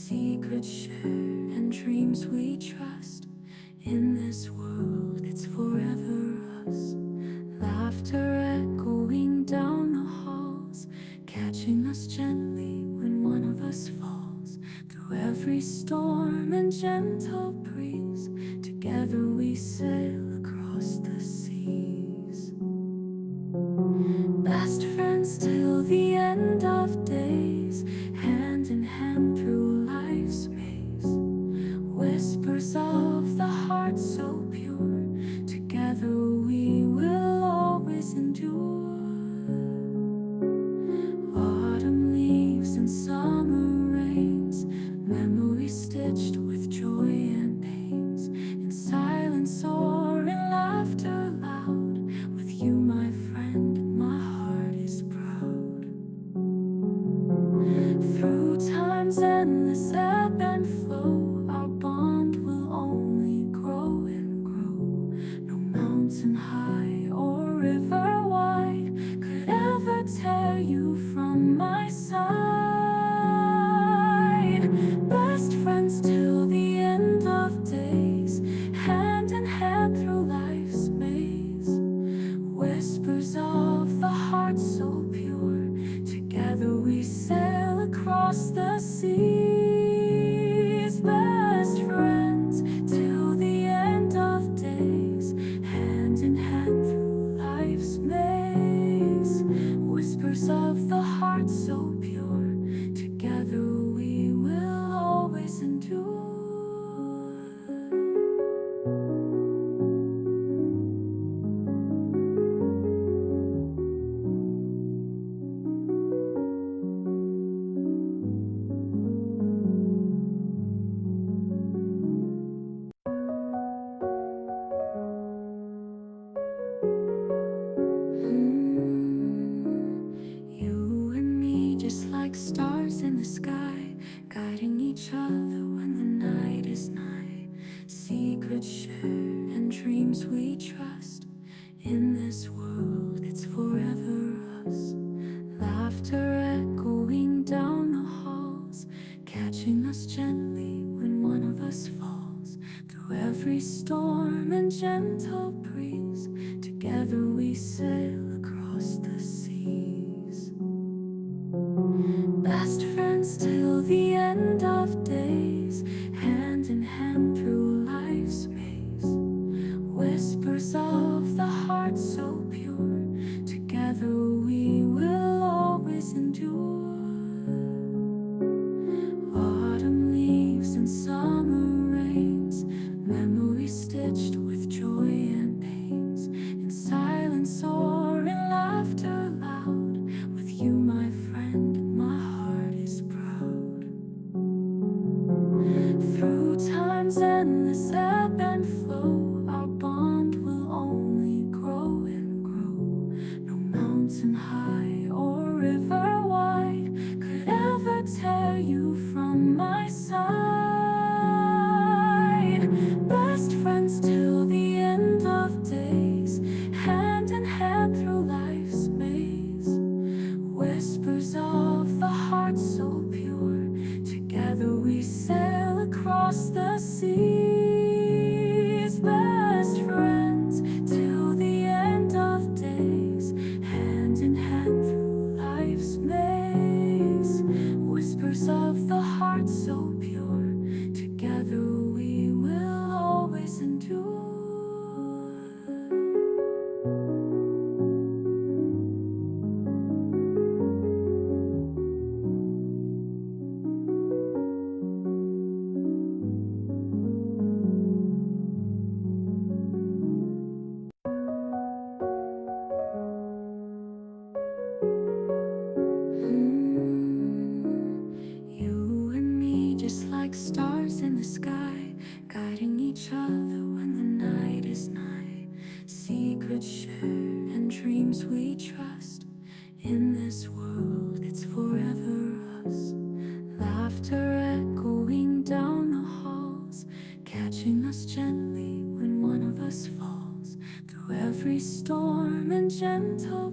secrets shared and dreams we trust. In this world, it's forever us. Laughter echoing down the halls, catching us gently when one of us falls. Through every storm and gentle breeze, together we sail across the seas. Best friends till the end of days, hand in hand through life's maze. Whispers of the heart so pure, together we will always endure. Autumn leaves and summer rains, memories stitched with joy and pains. In silence or in laughter loud, with you my friend, my heart is proud. Through time's endless ebb and flow, our bond will only grow and grow. No mountain high or river wide could ever tear you from my side. Best friends till the end of days, hand in hand through life's maze. Whispers of the heart so pure, together we sail across the seas. Best friends till the end of days, hand in hand through life's maze. Whispers of the heart so pure, together we will always endure. You and me, just like stars in the sky, guiding each other when the night is nigh. Secrets shared and dreams we trust. In this world, it's forever us. Laughter echoing down the halls, catching us gently when one of us falls. Through every storm and gentle breeze, together we sail across the seas. Best friends till the end of days, hand in hand through life's maze. Whispers of the heart so pure, together we will always endure. Autumn leaves and summer rains, memories stitched with joy and pains. In silence or in laughter loud, with you my friend, my heart is proud. Through time's endless ebb and flow, our bond will only grow and grow. No mountain high or river wide could ever tear you from my side. Best friends till the end of days, hand in hand through life's maze. Whispers of the heart so pure, together we sail across the seas. Best friends till the end of days, hand in hand through life's maze. Whispers of the heart so pure, together we will always endure. You and me, just like stars in the sky, guiding each other when the night is nigh. Secrets shared and dreams we trust. In this world, it's forever us. Laughter echoing down the halls, catching us gently when one of us falls. Through every storm and gentle